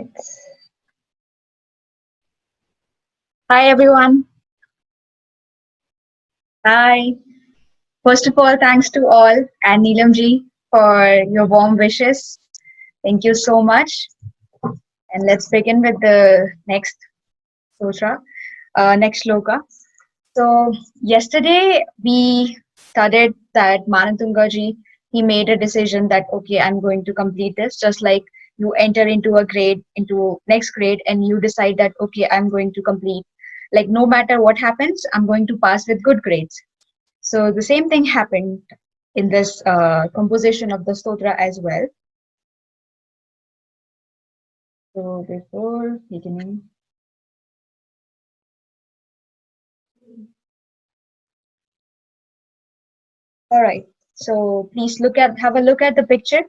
Right. Hi, everyone. Hi. First of all, thanks to all and Neelamji for your warm wishes. Thank you so much. And let's begin with the next sutra, next shloka. So yesterday we studied that Manatungaji, he made a decision that okay, I'm going to complete this. Just like you enter into a grade, into next grade, and you decide that okay, I'm going to complete. Like no matter what happens, I'm going to pass with good grades. So the same thing happened in this composition of the stotra as well. So before beginning, all right. So please have a look at the picture,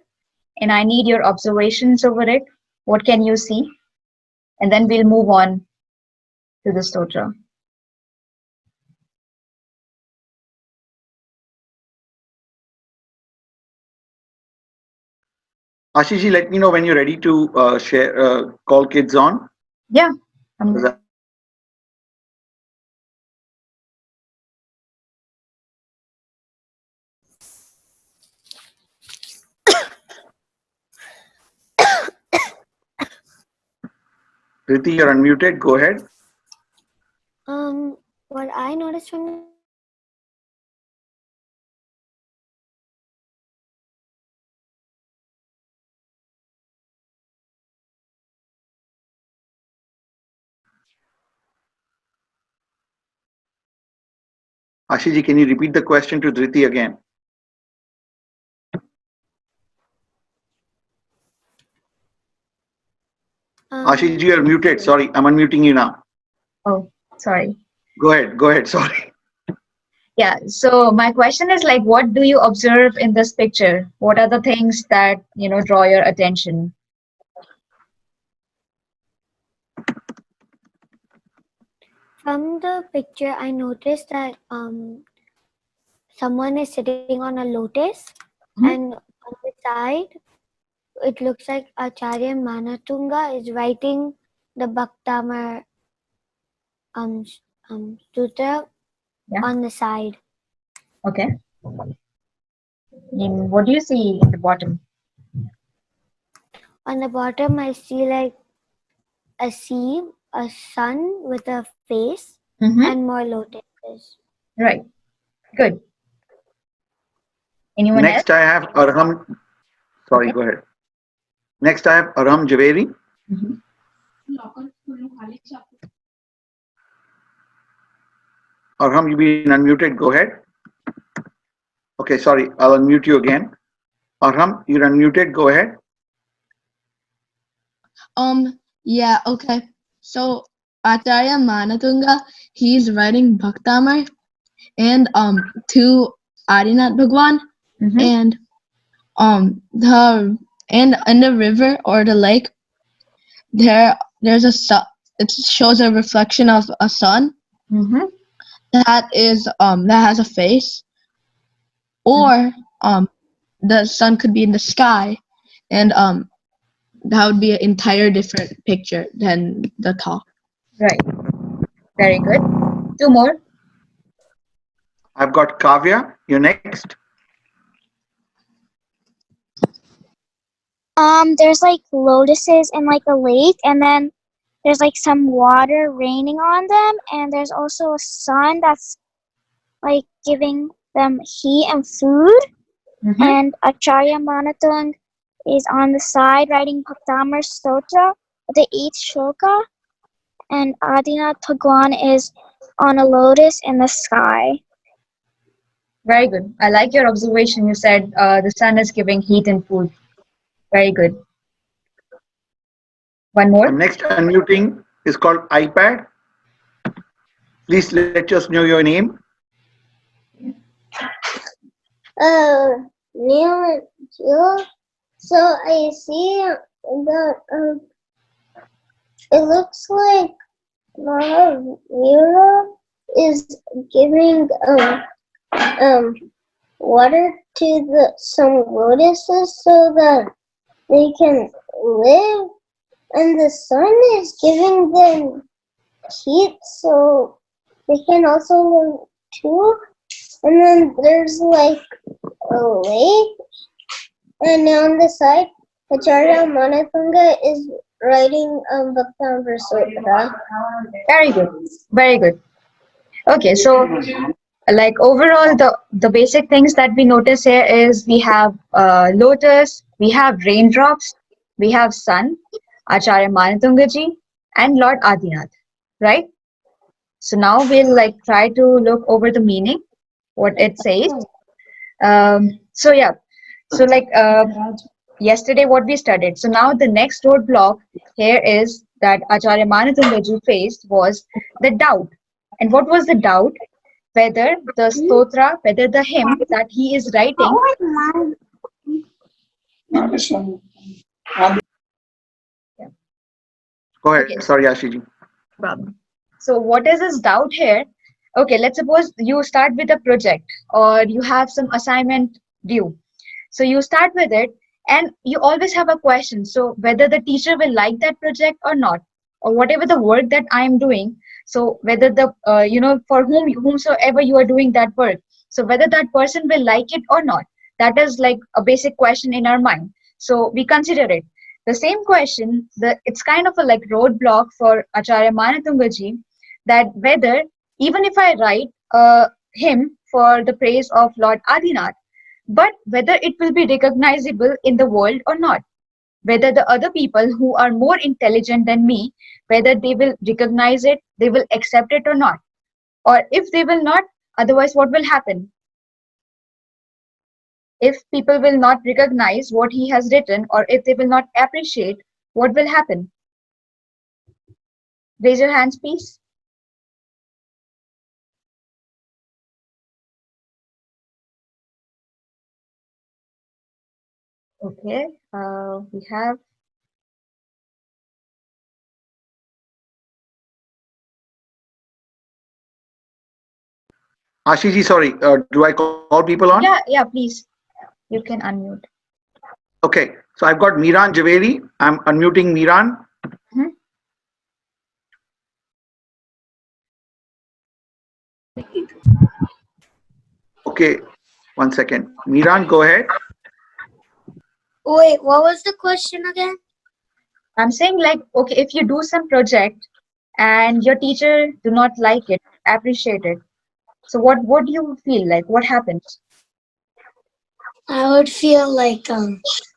and I need your observations over it. What can you see? And then we'll move on to the stotra. Ashishji, let me know when you're ready to call kids on. Yeah. Because I have to start soon. Riti, you're unmuted. Go ahead. What I noticed from the picture is that Ashishji, can you repeat the question to Riti again? Ashishji, you're muted. Sorry, I'm unmuting you now. Oh, sorry. Go ahead. Go ahead. Sorry. Yeah. So my question is like, what do you observe in this picture? What are the things that, draw your attention? from the picture I noticed that someone is sitting on a lotus, Mhm. and on the side it looks like Acharya Manatunga is writing the Bhaktamar Sutra Yeah. on the side. Okay. And what do you see in the bottom? On the bottom, I see like a sea, a sun with a face, Mm-hmm. and more lotuses. Right. Good. Anyone else? Next, I have Arham. Sorry, Okay. go ahead. Next, I have Arham Javeri. Mm-hmm. Arham, you've been unmuted. Go ahead. Okay, sorry. I'll unmute you again. Arham, you're unmuted. Go ahead. Yeah, okay. So Acharya Manatunga, he's writing Bhaktamar and to Adinath Bhagwan, Mm-hmm. and in the river or the lake there's a sun. It shows a reflection of a sun Mm-hmm. that has a face, or the sun could be in the sky, and that would be an entire different picture than the top. Right. Very good. Two more. I've got Kavya. You're next. There's like lotuses in like a lake, and then there's like some water raining on them, and there's also a sun that's like giving them heat and food. Mm-hmm. And Acharya Manatung is on the side writing Bhaktamar Stotra, the 8th shloka, and Adinath Bhagwan is on a lotus in the sky. Very good. I like your observation. You said the sun is giving heat and food. Very good. One more. The next unmuting is called iPad. Please let us know your name. Neil, so I see that it looks like Mahavira is giving water to some lotuses so that they can live. and the sun is giving them heat, so they can also live too. And then there's like a lake, and on the side, Acharya Manatunga is writing Bhaktamar Sutra. Very good. Very good. Okay, so like overall, the basic things that we notice here is we have lotus, we have raindrops, we have sun, Acharya Manatungaji, and Lord Adinath, right? So now we'll like try to look over the meaning, what it says. So yeah, so like yesterday what we studied. So now the next roadblock here is that Acharya Manatungaji faced was the doubt. And what was the doubt? Whether the stotra, whether the hymn that he is writing. Yeah. Go ahead. Okay, Sorry, Ashiji. problem. So what is his doubt here? Okay, let's suppose you start with a project or you have some assignment due. So you start with it and you always have a question. So whether the teacher will like that project or not, or whatever the work that I am doing. So whether the, for whomsoever you are doing that work. So whether that person will like it or not, that is like a basic question in our mind. So we consider it. The same question, it's kind of a like roadblock for Acharya Manatungaji, that whether even if I write a hymn for the praise of Lord Adinath, but whether it will be recognizable in the world or not, whether the other people who are more intelligent than me, whether they will recognize it, they will accept it or not, or if they will not, otherwise what will happen? If people will not recognize what he has written, or if they will not appreciate, what will happen? Raise your hands, please. Okay, we have Ashiji, sorry. Do I call people on? yeah, please. You can unmute. Okay. So I've got Miran Javeri. I'm unmuting Miran. Mhm. Okay. 1 second. Miran, go ahead. Wait, what was the question again? I'm saying like, okay, if you do some project and your teacher do not like it, appreciate it, so what would you feel like? What happens? I would feel like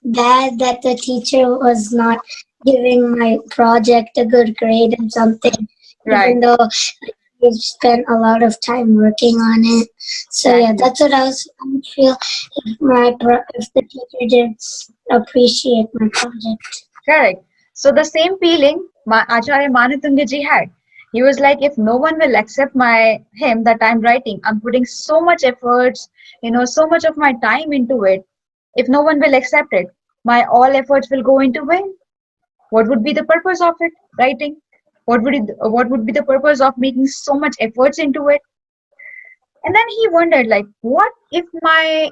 bad that the teacher was not giving my project a good grade and something, Right. even though we spent a lot of time working on it. So yeah, Exactly. that's what I would feel if if the teacher didn't appreciate my project. Correct. So the same feeling Acharya Manatungaji had. He was like, if no one will accept my hymn that I'm writing, I'm putting so much efforts, so much of my time into it. If no one will accept it, my all efforts will go into vain. What would be the purpose of it? Writing. What would be the purpose of making so much efforts into it? And then he wondered, like, what if my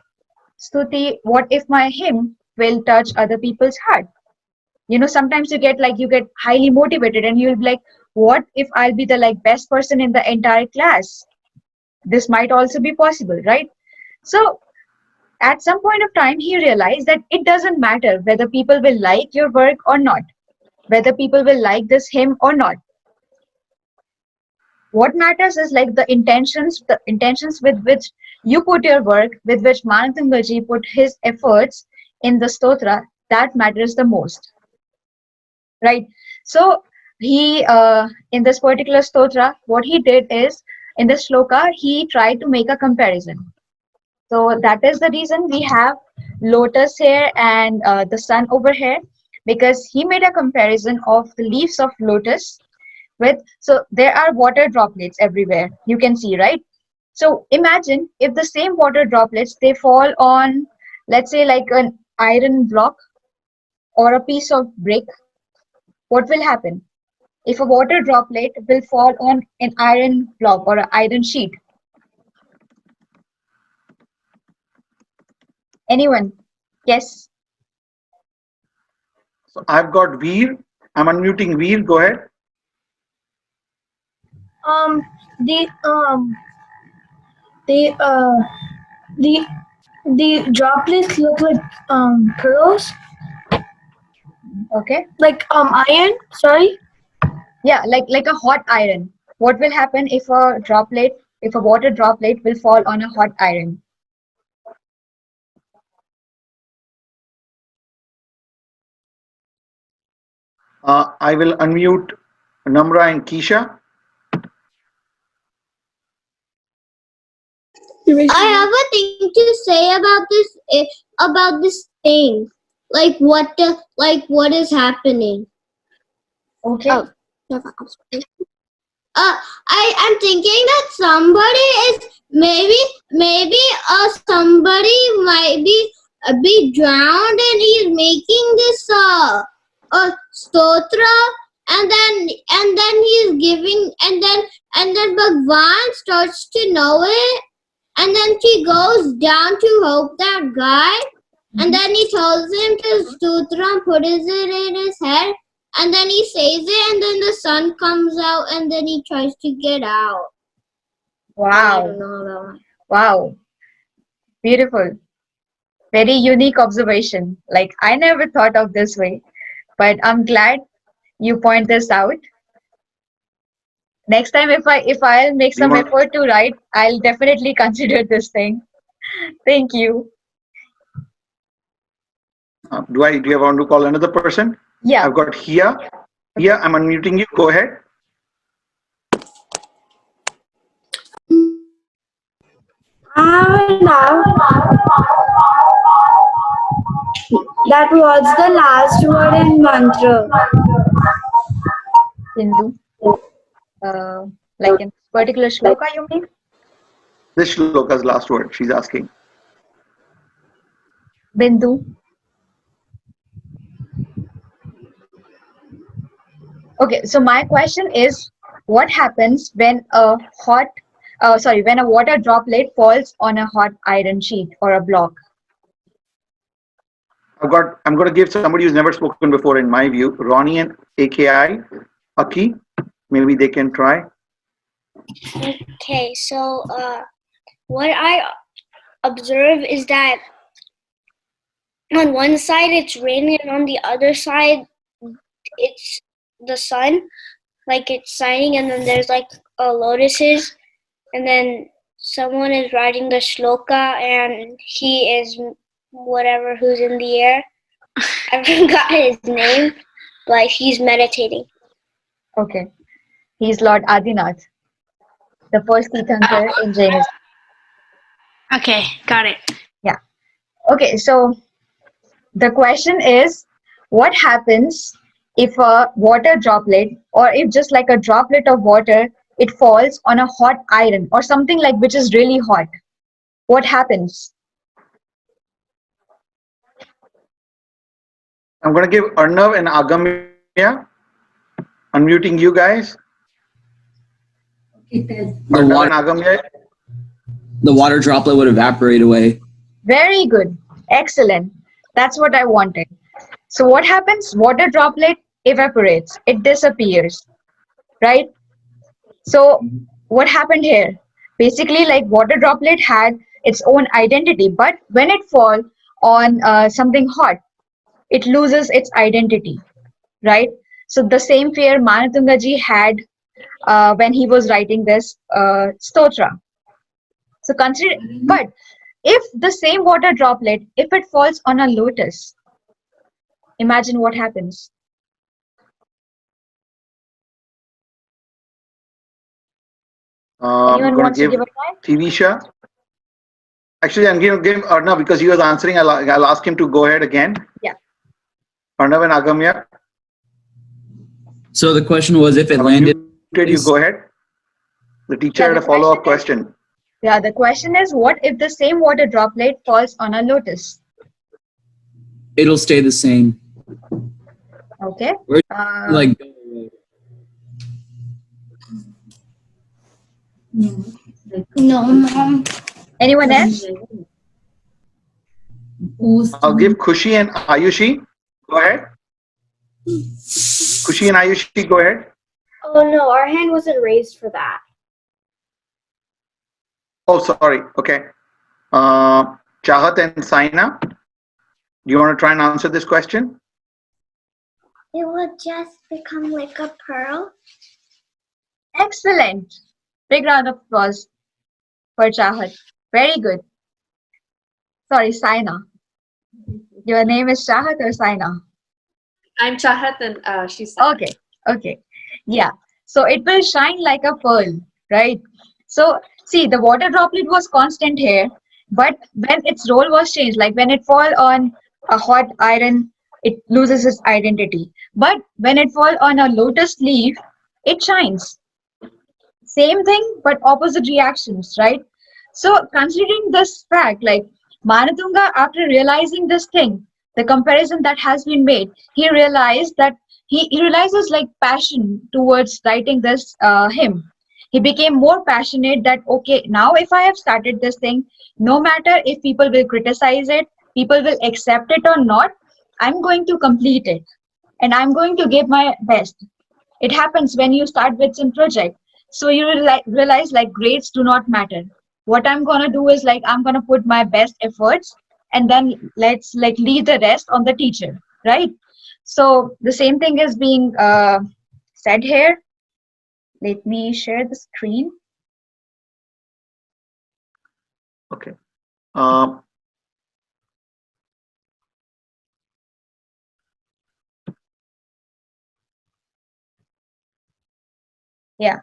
stuti, what if my hymn will touch other people's heart? Sometimes you get highly motivated and you'll be like, what if I'll be the like best person in the entire class? This might also be possible, right? So at some point of time, he realized that it doesn't matter whether people will like your work or not, whether people will like this hymn or not. What matters is like the intentions with which you put your work, with which Manatungaji put his efforts in the stotra. That matters the most, right? So he, in this particular stotra, what he did is, in the shloka, he tried to make a comparison. So that is the reason we have lotus here and the sun over here, because he made a comparison of the leaves of lotus with, so there are water droplets everywhere, you can see, right? So imagine if the same water droplets, they fall on, let's say, like an iron block or a piece of brick, what will happen? If a water droplet will fall on an iron block or an iron sheet? Anyone? Yes. So I've got Veer. I'm unmuting Veer. Go ahead. The the the the droplets look like pearls, Okay. like iron. Sorry. Yeah, like a hot iron. What will happen if a water droplet will fall on a hot iron? I will unmute Namra and Keisha. I have a thing to say about this thing. Like what is happening? Okay. Oh, I am thinking that somebody is somebody might be drowned and he's making this stotra, and then he's giving, and then Bhagwan starts to know it, and then she goes down to help that guy, and then he tells him to stotra and put it in his head. And then he says it, and then the sun comes out, and then he tries to get out. I don't Wow. know that one. Wow. Beautiful. Very unique observation. Like I never thought of this way, but I'm glad you point this out. Next time if I'll make Do you some want? effort to write, I'll definitely consider this thing. Thank you. Do you want to call another person? Yeah. I've got Hia. Hia, I'm unmuting you. Go ahead. Now that was the last word in mantra. Hindu. Like in particular shloka, you mean? This shloka's last word. She's asking. Bindu. Okay, so my question is, what happens when when a water droplet falls on a hot iron sheet or a block? I'm going to give somebody who's never spoken before, in my view, Ronnie and AKI, Aki. Maybe they can try. Okay, so what I observe is that on one side it's raining, and on the other side it's the sun, like it's shining, and then there's like lotuses, and then someone is writing the shloka, and he is whatever who's in the air. I forgot his name, but he's meditating. Okay, he's Lord Adinath, the first Tirthankar in Jainism. Okay, got it. Yeah. Okay, so the question is, what happens if a water droplet, or if just like a droplet of water, it falls on a hot iron or something like which is really hot? What happens? I'm going to give Arnav and Agamya. Unmuting you guys. Arnav and Agamya. The water droplet would evaporate away. Very good. Excellent. That's what I wanted. So what happens? Water droplet evaporates. It disappears. Right? So what happened here? Basically, like water droplet had its own identity, but when it falls on something hot, it loses its identity. Right? So the same fear Manatungaji had when he was writing this stotra. So consider, but if the same water droplet, if it falls on a lotus, imagine what happens. I'm Anyone going wants to to give give a try? Tivisha. Actually, I'm going to give Arnav because he was answering. I'll ask him to go ahead again. Yeah. Arnav and Agamya. So the question was, if it I'm landed. unmuted, you go ahead. The teacher had a follow-up question. Yeah, the question is, what if the same water droplet falls on a lotus? It'll stay the same. Okay. Like, No. Anyone else? I'll give Khushi and Ayushi. Go ahead. Kushi and Ayushi, go ahead. Oh no, our hand wasn't raised for that. Oh, sorry. Okay. Chahat and Saina, do you want to try and answer this question? It would just become like a pearl. Excellent. Big round of applause for Chahat. Very good. Sorry, Saina. Your name is Chahat or Saina? I'm Chahat and she's Okay, okay. Yeah. So it will shine like a pearl, right? So see, the water droplet was constant here, but when its role was changed, like when it fall on a hot iron, it loses its identity. But when it fall on a lotus leaf, it shines. Same thing, but opposite reactions, right? So considering this fact, like Manatunga, after realizing this thing, the comparison that has been made, he realized that he realizes like passion towards writing this hymn. He became more passionate that okay, now if I have started this thing, no matter if people will criticize it, people will accept it or not, I'm going to complete it and I'm going to give my best. It happens when you start with some project. So you realize like grades do not matter. What I'm gonna do is like I'm gonna put my best efforts and then let's like leave the rest on the teacher, right? So the same thing is being said here. Let me share the screen. Okay. Uh, Yeah.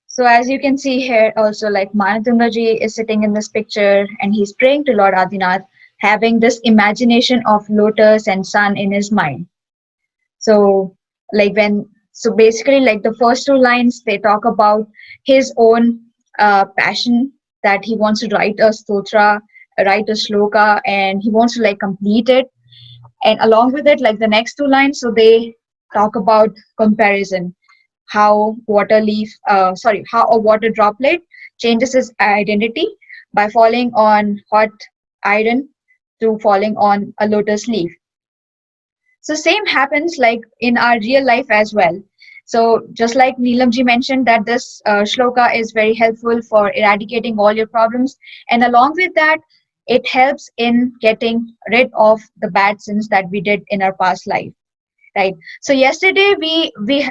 So as you can see here also like Manatungaji is sitting in this picture and he's praying to Lord Adinath, having this imagination of lotus and sun in his mind. So so basically like the first two lines they talk about his own passion that he wants to write a stotra, write a shloka, and he wants to like complete it. And along with it, like the next two lines, so they talk about comparison, how a water droplet changes its identity by falling on hot iron to falling on a lotus leaf. So same happens like in our real life as well. So just like Neelamji mentioned that this shloka is very helpful for eradicating all your problems, and along with that, it helps in getting rid of the bad sins that we did in our past life, right? So yesterday we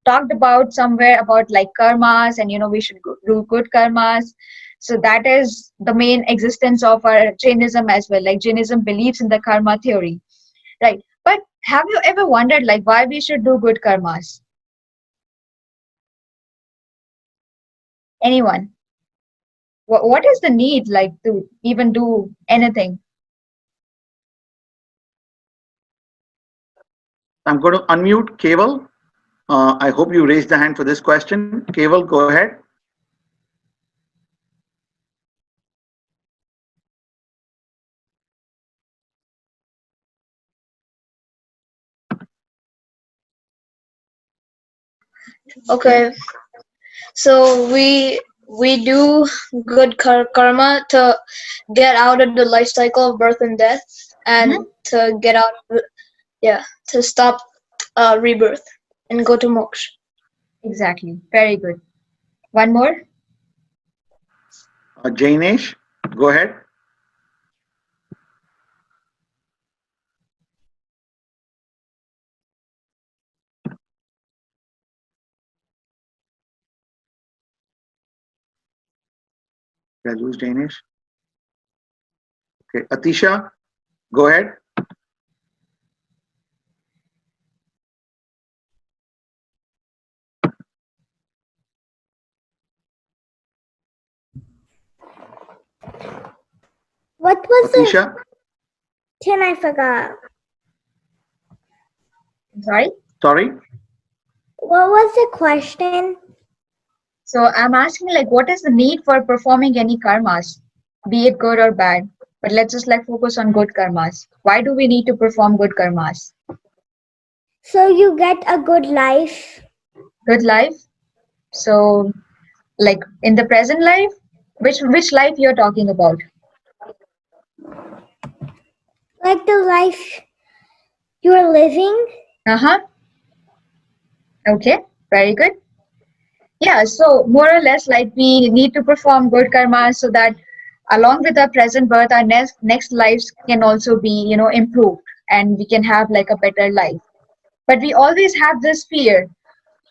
talked about somewhere about like karmas, and we should do good karmas. So that is the main existence of our Jainism as well. Like Jainism believes in the karma theory. Right. But have you ever wondered like why we should do good karmas? Anyone? What is the need like to even do anything? I'm going to unmute Keval. I hope you raised the hand for this question. Keval, go ahead. Okay, so we do good karma to get out of the life cycle of birth and death, and to get out of to stop rebirth and go to moksha. Exactly. Very good. One more. Jainesh, go ahead. Did I lose Jainesh? Okay. Atisha, go ahead. What was the Atisha, question? I forgot. Sorry. sorry. What was the question? So I'm asking like what is the need for performing any karmas, be it good or bad? But let's just like focus on good karmas. Why do we need to perform good karmas? So you get a good life. Good life. So like in the present life, which life you're talking about? Like the life you're living. Uh-huh. Okay, very good. Yeah, so more or less like we need to perform good karma so that along with our present birth, our next lives can also be, improved and we can have like a better life. But we always have this fear.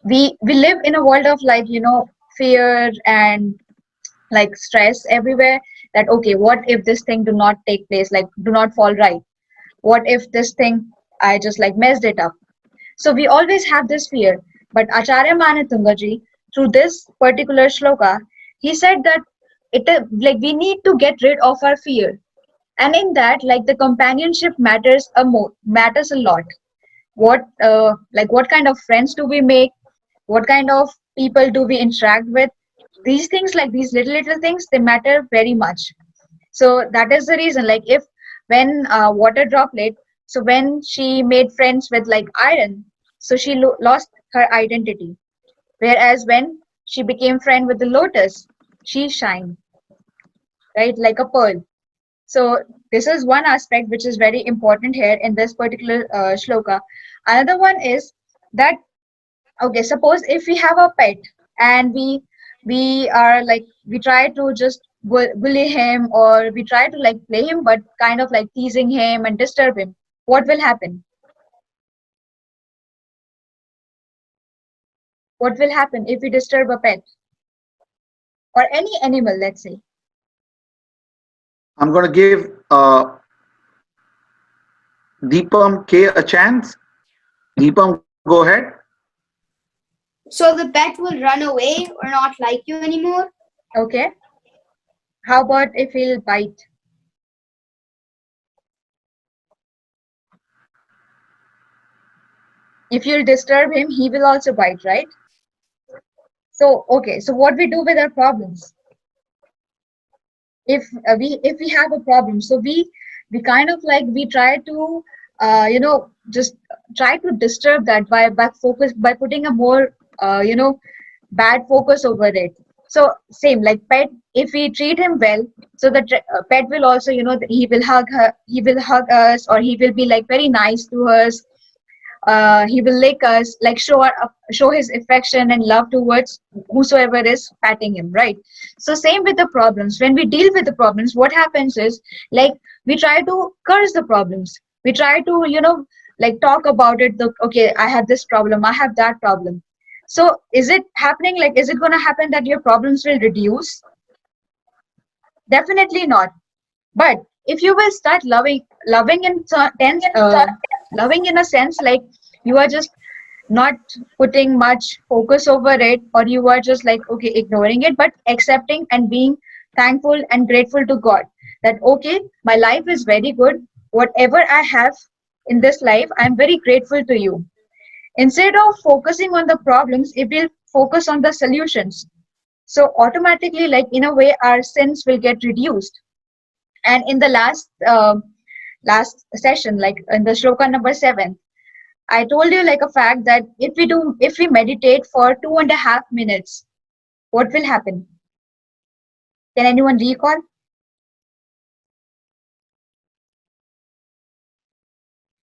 We live in a world of like, fear and like stress everywhere that okay, what if this thing do not take place, like do not fall right? What if this thing I just like messed it up? So we always have this fear. But Acharya Manitungaji, through this particular shloka, he said that like we need to get rid of our fear. And in that, like the companionship matters a lot. What kind of friends do we make? What kind of people do we interact with? These things, like these little things, they matter very much. So that is the reason, like if when water droplet, so when she made friends with like iron, so she lost her identity. Whereas when she became friend with the lotus, she shined, right, like a pearl. So this is one aspect which is very important here in this particular shloka. Another one is that okay, suppose if we have a pet and we are like we try to just bully him, or we try to like play him but kind of like teasing him and disturb him, what will happen? What will happen if we disturb a pet or any animal, let's say? I'm going to give Deepam K a chance. Deepam, go ahead. So the pet will run away or not like you anymore? Okay, how about if he'll bite? If you'll disturb him, he will also bite, right? So okay, so what we do with our problems? If we have a problem, so we kind of like we try to just try to disturb that by putting a more bad focus over it. So same like pet, if we treat him well, so the pet will also, he will hug us, or he will be like very nice to us. He will lick us, like show his affection and love towards whosoever is patting him, right? So same with the problems. When we deal with the problems, what happens is like we try to curse the problems. We try to, like talk about it. Okay, I have this problem, I have that problem. So is it happening? Like, is it going to happen that your problems will reduce? Definitely not. But if you will start loving in loving in a sense, like you are just not putting much focus over it, or you are just like okay ignoring it, but accepting and being thankful and grateful to God that okay, my life is very good. Whatever I have in this life, I'm very grateful to you. Instead of focusing on the problems, it will focus on the solutions. So automatically, like in a way, our sins will get reduced. And in the last session, like in the shloka number 7, I told you like a fact that if we meditate for 2.5 minutes, what will happen? Can anyone recall?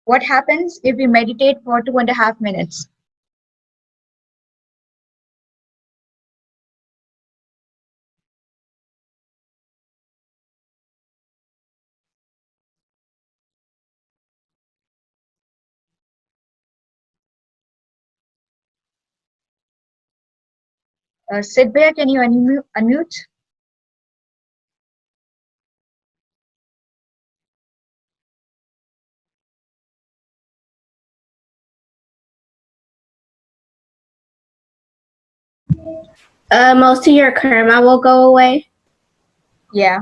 What happens if we meditate for 2.5 minutes? Sidbia, can you unmute? Most of your karma will go away. Yeah.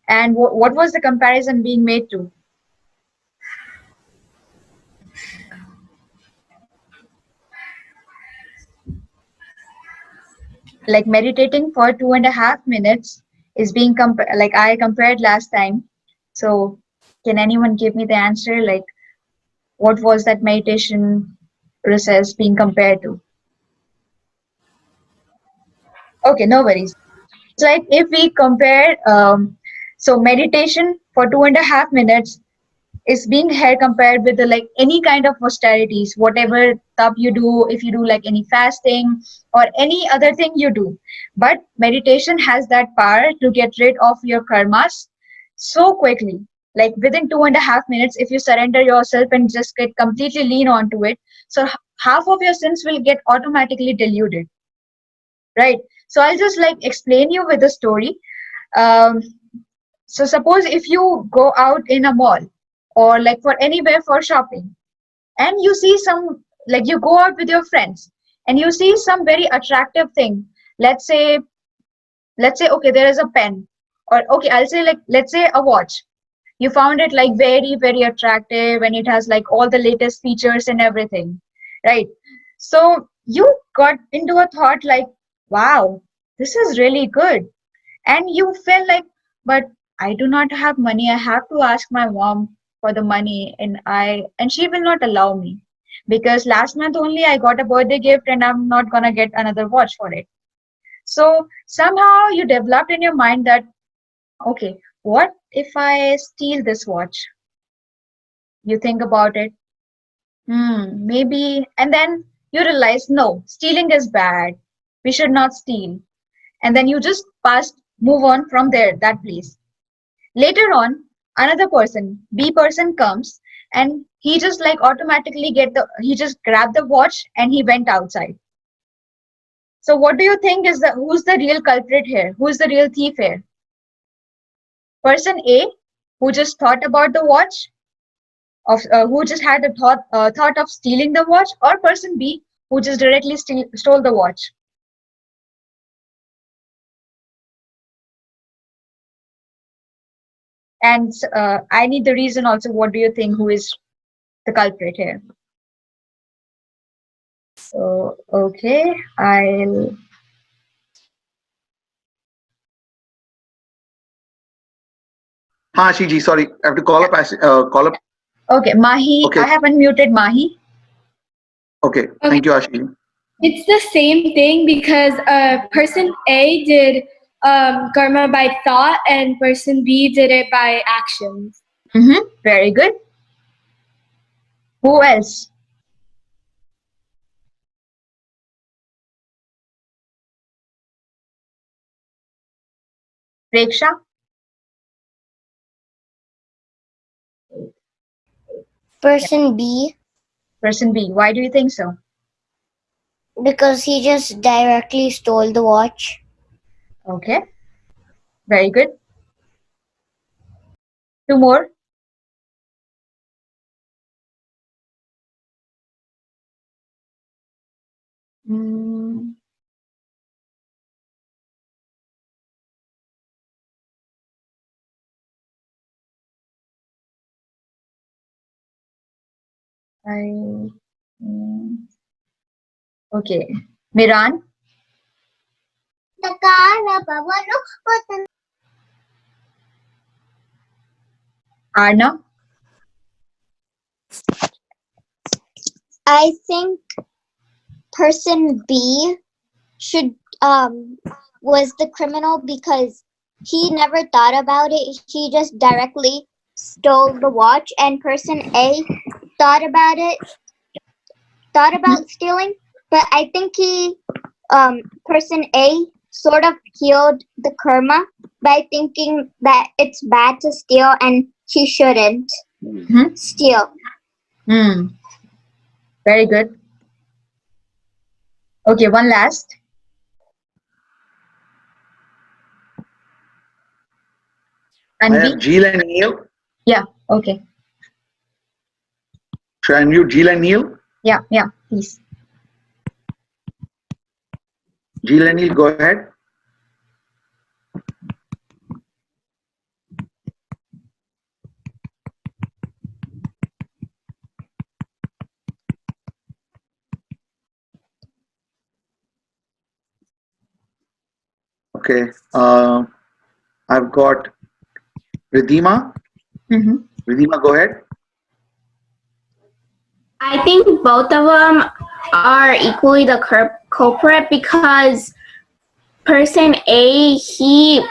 And what was the comparison being made to? Like meditating for 2.5 minutes is being like I compared last time. So can anyone give me the answer? Like what was that meditation process being compared to? Okay, no worries. It's like if we compare, so meditation for 2.5 minutes is being here compared with the like any kind of austerities, whatever tap you do, if you do like any fasting or any other thing you do. But meditation has that power to get rid of your karmas so quickly. Like within 2.5 minutes, if you surrender yourself and just get completely lean onto it, so half of your sins will get automatically diluted, right? So I'll just like explain you with a story. Um, so suppose if you go out in a mall or like for anywhere for shopping, and you see some, like you go out with your friends and you see some very attractive thing. Let's say, okay, there is a pen, or okay, I'll say like let's say a watch. You found it like very, very attractive and it has like all the latest features and everything, right? So you got into a thought like, wow, this is really good. And you feel like, but I do not have money. I have to ask my mom for the money, and she will not allow me because last month only I got a birthday gift and I'm not gonna get another watch for it. So somehow you developed in your mind that, okay, what if I steal this watch? You think about it, maybe, and then you realize, no, stealing is bad. We should not steal. And then you just move on from there, that place. Later on, another person, B person comes and he just like automatically he just grabbed the watch and he went outside. So what do you think is who's the real culprit here? Who's the real thief here? Person A, who just thought about the watch, who just had a thought of stealing the watch, or person B, who just directly stole the watch? And I need the reason also. What do you think? Who is the culprit here? So, okay, I'll. Shiji, sorry, I have to call up. Call up. Okay, Mahi. Okay. I have unmuted Mahi. Okay, thank you, Ashiji. It's the same thing because person A did karma by thought and person B did it by actions. Very good. Who else? Preksha? Person B, Person B. Why do you think so? because he just directly stole the watch. Okay. Very good. Two more. Mm, I. Okay. Miran? Arna? I think person B should was the criminal because he never thought about it. He just directly stole the watch, and person A thought about it, thought about stealing, but I think person A sort of healed the karma by thinking that it's bad to steal and he shouldn't steal. Very good. Okay, one last. I have Jill and Neil. Yeah, okay. Should I unmute Jill and Neil? Yeah, please. Jill and Neil, go ahead. Okay. I've got Ridhima. Ridhima, go ahead. I think both of them are equally the culprit because person A, he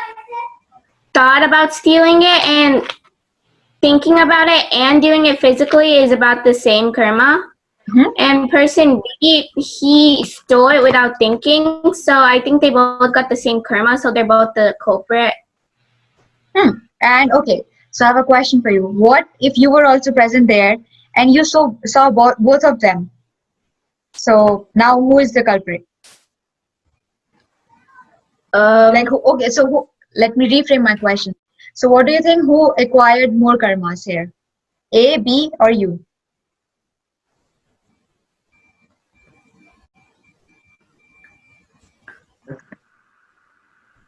thought about stealing it and thinking about it and doing it physically is about the same karma. Mhm. And person B, he stole it without thinking. So I think they both got the same karma. So they're both the culprit. And okay, so I have a question for you. What if you were also present there and you saw both of them? So now who is the culprit? Like who, okay, so let me reframe my question. So what do you think? Who acquired more karmas here? A, B, or you?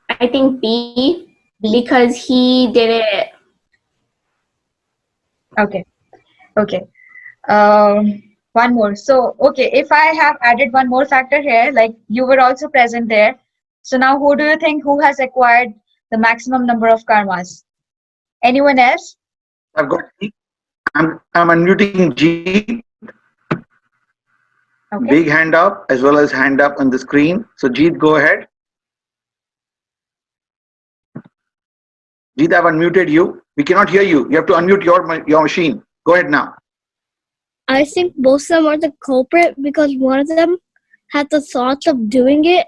I think B, B. because he did it. Okay. Okay. One more. So, okay, if I have added one more factor here, like you were also present there. So now who do you think who has acquired the maximum number of karmas? Anyone else? I've got G. I'm unmuting G. Okay. Big hand up as well as hand up on the screen. So Jeet, go ahead. Jeet, I've unmuted you. We cannot hear you. You have to unmute your machine. Go ahead now. I think both of them are the culprit because one of them had the thoughts of doing it,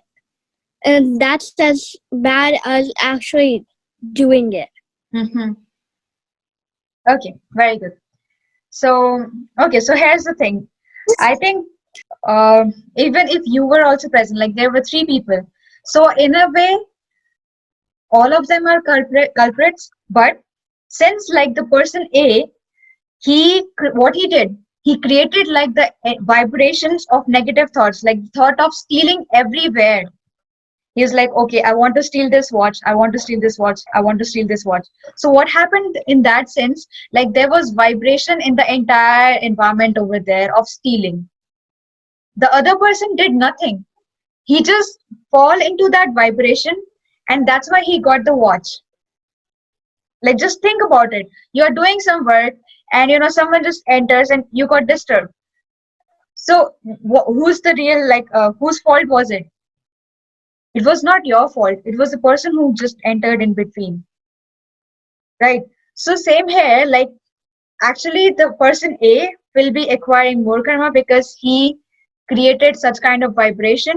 and that's as bad as actually doing it. Mm-hmm. Okay, very good. So, okay, so here's the thing. I think even if you were also present, like there were three people. So in a way, all of them are culprits. But since like the person A, what he did, he created like the vibrations of negative thoughts, like thought of stealing everywhere. He's like, okay, I want to steal this watch, I want to steal this watch, I want to steal this watch. So what happened in that sense, like there was vibration in the entire environment over there of stealing. The other person did nothing, he just fall into that vibration, and that's why he got the watch. Like just think about it, you're doing some work and someone just enters and you got disturbed. So who's the real, like whose fault was it? It was not your fault, it was the person who just entered in between, right? So same here, like actually the person A will be acquiring more karma because he created such kind of vibration,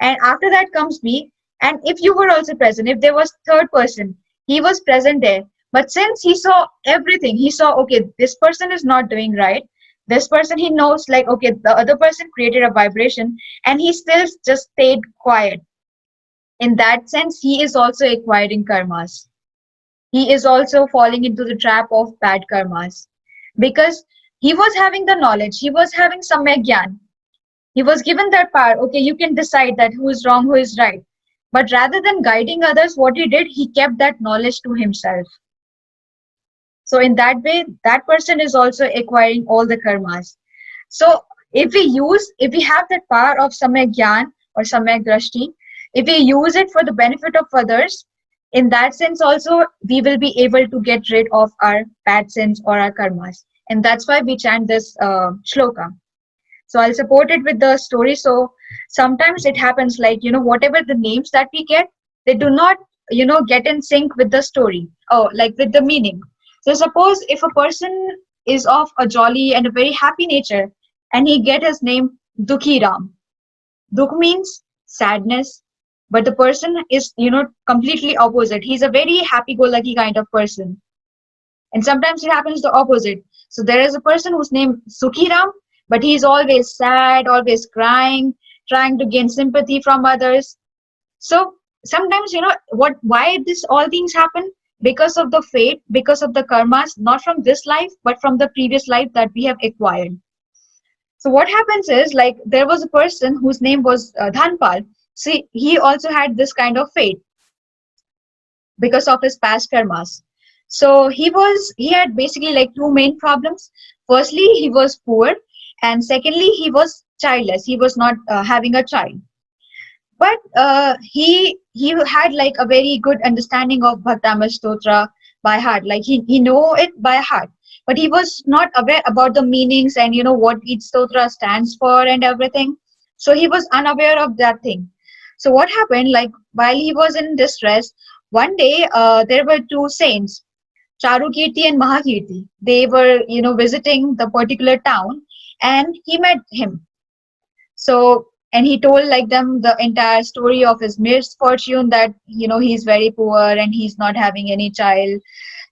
and after that comes B. And if you were also present, if there was third person, he was present there, but since he saw everything, he saw, okay, this person is not doing right, this person, he knows like, okay, the other person created a vibration, and he still just stayed quiet. In that sense, he is also acquiring karmas. He is also falling into the trap of bad karmas because he was having the knowledge, he was having samyak gyan. He was given that power, okay, you can decide that who is wrong, who is right. But rather than guiding others, what he did, he kept that knowledge to himself. So in that way, that person is also acquiring all the karmas. So if we have that power of samyak gyan or samyak drashti, if we use it for the benefit of others, in that sense also, we will be able to get rid of our bad sins or our karmas. And that's why we chant this shloka. So I'll support it with the story. So sometimes it happens like, whatever the names that we get, they do not, get in sync with the story or like with the meaning. So suppose if a person is of a jolly and a very happy nature and he get his name Dukhi Ram. Dukh means sadness, but the person is, completely opposite. He's a very happy-go-lucky kind of person. And sometimes it happens the opposite. So there is a person whose name Sukhi Ram, but he's always sad, always crying, trying to gain sympathy from others. So sometimes, why this all things happen? Because of the fate, because of the karmas, not from this life, but from the previous life that we have acquired. So what happens is, like, there was a person whose name was Dhanpal. See, he also had this kind of fate because of his past karmas. So he had basically like two main problems. Firstly, he was poor, and secondly, he was childless. He was not having a child. But he had like a very good understanding of Bhaktamar Stotra by heart. Like he know it by heart, but he was not aware about the meanings and what each stotra stands for and everything. So he was unaware of that thing. So what happened? Like while he was in distress, one day there were two saints. Charukirti and Mahakirti, they were, visiting the particular town, and he met him. So, and he told like them the entire story of his misfortune, that, he's very poor and he's not having any child.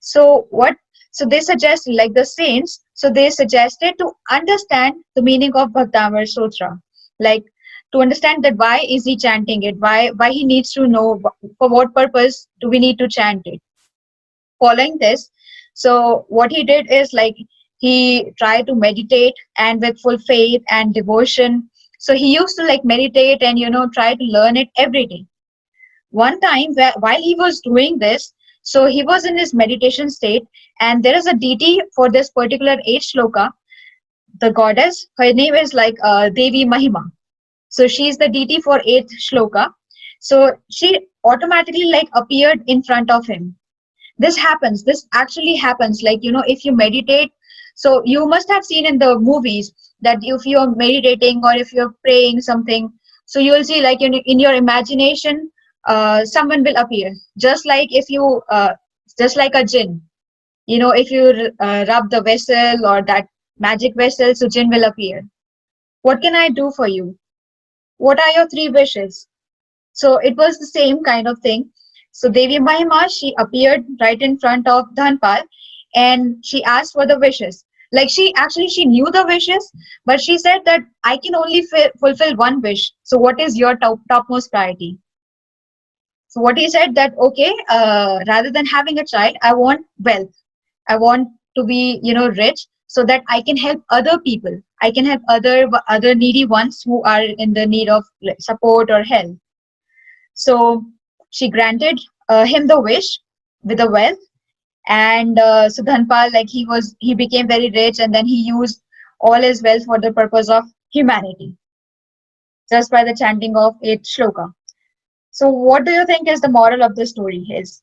So what? So they suggested, like the saints, so they suggested to understand the meaning of Bhaktamar Stotra, like to understand that why is he chanting it, why he needs to know for what purpose do we need to chant it. Following this, so what he did is like he tried to meditate, and with full faith and devotion. So he used to like meditate and try to learn it every day. One time, while he was doing this, so he was in his meditation state, and there is a deity for this particular 8 shloka. The goddess, her name is like Devi Mahima. So she is the deity for 8 shloka. So she automatically like appeared in front of him. This actually happens, like if you meditate. So you must have seen in the movies that if you're meditating or if you're praying something, so you'll see like in your imagination, someone will appear, just like a jinn. If you rub the vessel or that magic vessel, so jinn will appear. What can I do for you? What are your 3 wishes? So it was the same kind of thing. So Devi Mahima, she appeared right in front of Dhanpal, and she asked for the wishes. Like she knew the wishes, but she said that I can only fulfill one wish. So what is your topmost priority? So what he said that, okay, rather than having a child, I want wealth. I want to be, rich, so that I can help other people. I can help other needy ones who are in the need of like, support or help. So she granted him the wish with the wealth, and so Dhanpal, like he became very rich, and then he used all his wealth for the purpose of humanity, just by the chanting of 8 shloka. So what do you think is the moral of the story is?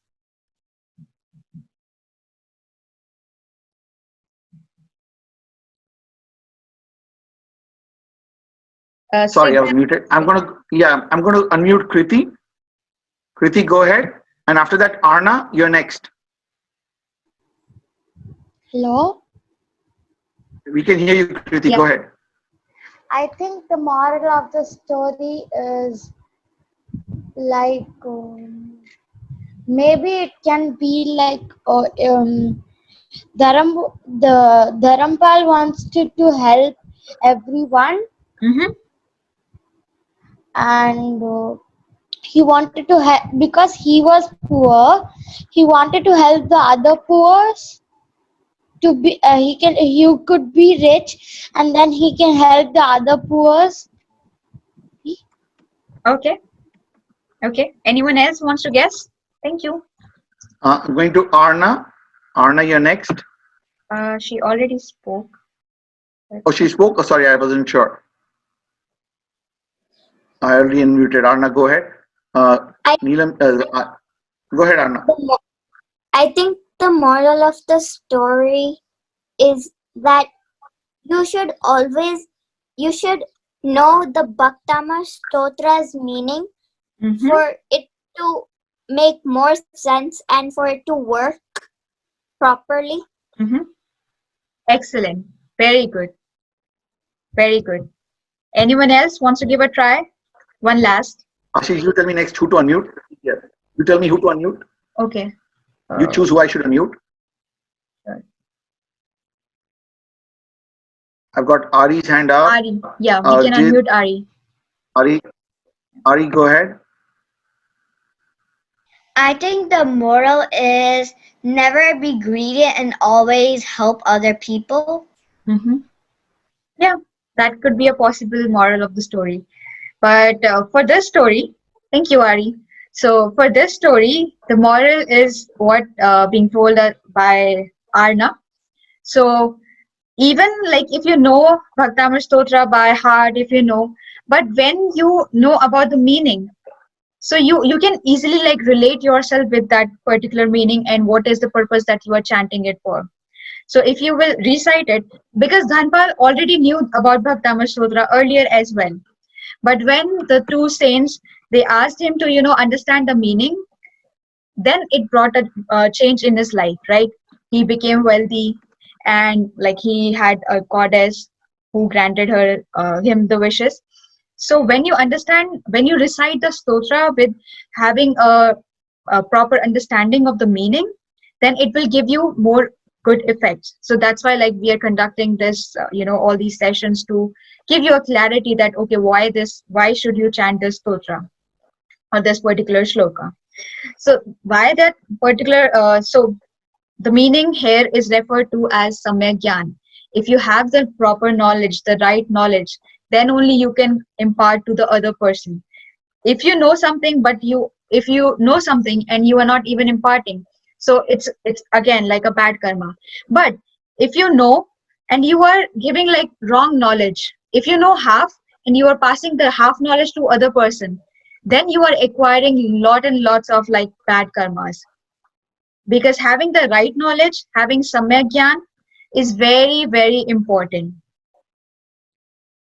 Sorry, I was Siddharth, muted. I'm gonna unmute Kriti. Kriti, go ahead. And after that, Arna, you're next. Hello? We can hear you, Kriti. Yeah. Go ahead. I think the moral of the story is like maybe it can be like the Dharampal wants to help everyone, Mm-hmm. and he wanted to help because he was poor. He wanted to help the other poor to be he could be rich, and then he can help the other poor. Okay. Okay. Anyone else wants to guess? Thank you. I'm going to Arna. Arna, you're next. She already spoke. Oh, she spoke? Oh, sorry, I wasn't sure. I already unmuted. Arna, go ahead. Neelam, go ahead, Arna. I think the moral of the story is that you should know the Bhaktamar Stotra's meaning Mm-hmm. for it to make more sense and for it to work properly. Mm-hmm. Excellent. Very good. Very good. Anyone else wants to give a try? One last. Ashish, you tell me next who to unmute. Yeah. You tell me who to unmute. Okay. You choose who I should unmute. Sure. I've got Ari's hand up. Ari. Yeah, we can Jit, unmute Ari. Ari, go ahead. I think the moral is never be greedy and always help other people. Mm-hmm. Yeah, that could be a possible moral of the story. But for this story, thank you, Ari. So for this story, the moral is what being told by Arna. So even like if you know Bhaktamar Stotra by heart, if you know, but when you know about the meaning, so you can easily like relate yourself with that particular meaning and what is the purpose that you are chanting it for. So if you will recite it, because Dhanpal already knew about Bhaktamar Stotra earlier as well. But when the 2 saints, they asked him to understand the meaning, then it brought a change in his life, right? he became wealthy, and like he had a goddess who granted him the wishes. So when you understand, when you recite the stotra with having a proper understanding of the meaning, then it will give you more good effects. So that's why like we are conducting this, all these sessions to give you a clarity that okay, why should you chant this stotra or this particular shloka. So why that particular, so the meaning here is referred to as samyak gyan. If you have the proper knowledge, the right knowledge, then only you can impart to the other person. If you know something, but if you know something and you are not even imparting, so it's again like a bad karma. But if you know and you are giving like wrong knowledge, if you know half and you are passing the half knowledge to other person, then you are acquiring lot and lots of like bad karmas. Because having the right knowledge, having samyak gyan is very, very important.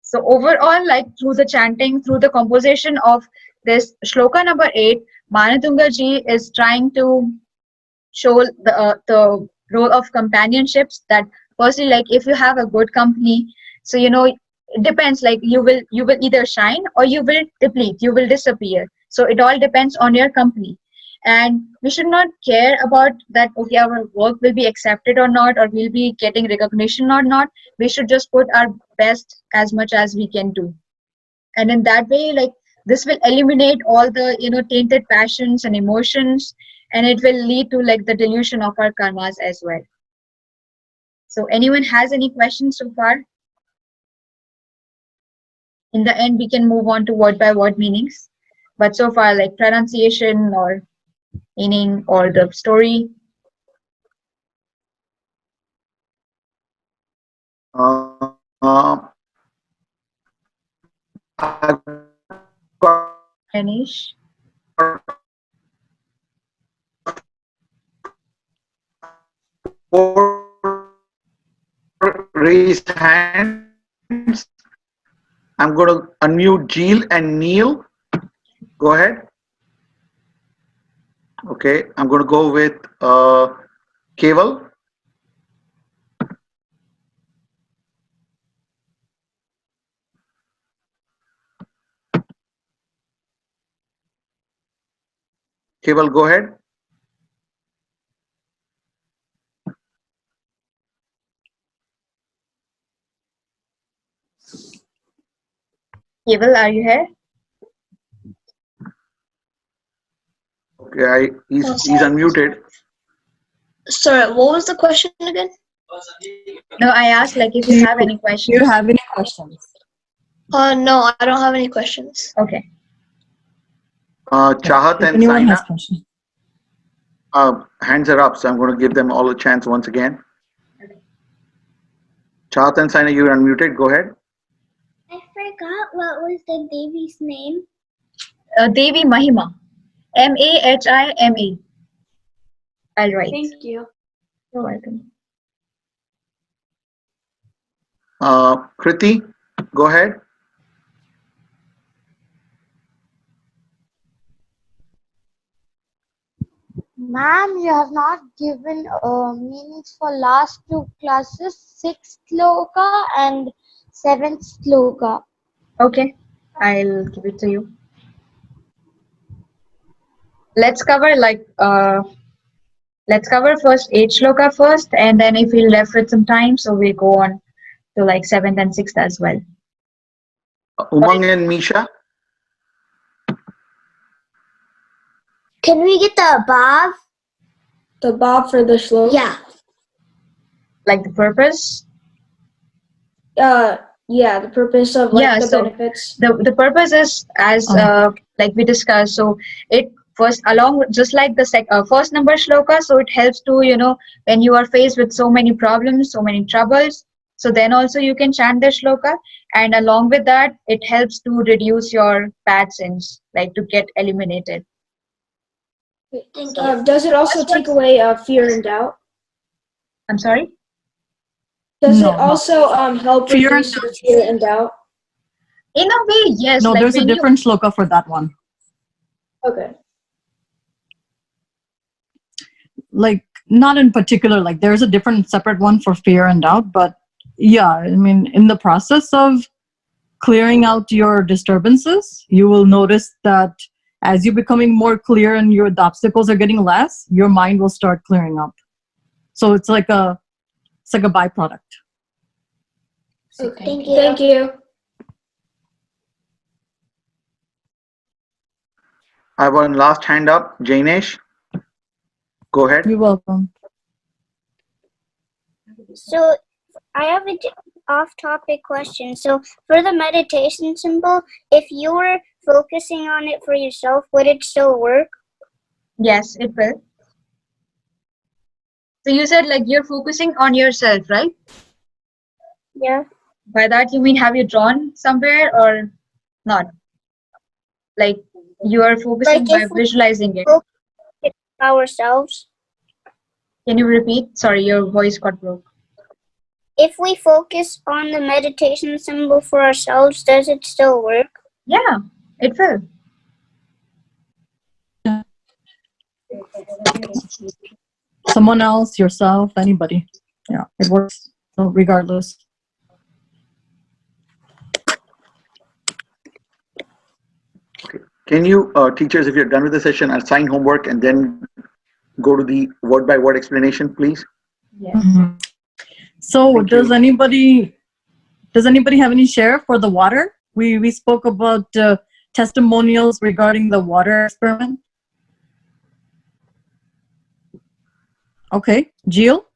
So overall, like through the chanting, through the composition of this shloka number 8, Manatunga ji is trying to show the role of companionships. That firstly, like if you have a good company, so it depends. Like you will either shine or you will deplete, you will disappear. So it all depends on your company. And we should not care about that, okay, our work will be accepted or not, or we'll be getting recognition or not. We should just put our best as much as we can do. And in that way, like this will eliminate all the tainted passions and emotions, and it will lead to like the dilution of our karmas as well. So anyone has any questions so far? In the end, we can move on to word by word meanings. But so far, like pronunciation or meaning or the story. I've got Anish? four raised hands. I'm going to unmute Jill and Neil. Go ahead. Okay, I'm going to go with Keval. Keval, go ahead. Keval, are you here? Okay, he's unmuted. Sorry, what was the question again? No, I asked like if you have any questions. Do you have any questions? No, I don't have any questions. Okay. Chahat and Saina. Hands are up, so I'm going to give them all a chance once again. Chahat and Saina, you're unmuted. Go ahead. I forgot what was the baby's name. Devi Mahima. Mahima. I'll write. Thank you. You're welcome. Kriti, go ahead. Ma'am, you have not given meanings for last two classes, 6th sloka and 7th sloka. Okay, I'll give it to you. Let's cover first 8 shloka first, and then if we're left with some time, so we go on to like 7th and 6th as well. Umang and Misha. Can we get the above? The bob for the shloka? Yeah. Like the purpose? Yeah, the purpose of like the benefits. The purpose is as like we discussed. So it first along with, just like the first number shloka. So it helps to when you are faced with so many problems, so many troubles. So then also you can chant the shloka, and along with that, it helps to reduce your bad sins, like to get eliminated. Thank you. Does it also take away fear and doubt? I'm sorry? Does it also help reduce your fear and doubt? In a way, yes. No, like there's a different shloka for that one. Okay. like not in particular, like there's a different separate one for fear and doubt, but yeah, I mean, in the process of clearing out your disturbances, you will notice that as you're becoming more clear and the obstacles are getting less, your mind will start clearing up. So it's like a byproduct. Thank you. Thank you. I have one last hand up. Jainesh, go ahead. You're welcome. So I have an off-topic question. So for the meditation symbol, if you were focusing on it for yourself, would it still work? Yes, it will. So you said like you're focusing on yourself, right? Yeah. By that you mean have you drawn somewhere or not? Like you are focusing Like by if we visualizing it. focus on ourselves. Can you repeat? Sorry, your voice got broke. If we focus on the meditation symbol for ourselves, does it still work? Yeah, it will. Someone else, yourself, anybody. Yeah, it works regardless. Okay. Can you, teachers, if you're done with the session, assign homework and then go to the word by word explanation, please? Yes. Mm-hmm. So Thank does you. anybody have any share for the water? We spoke about testimonials regarding the water experiment. Okay, Jill?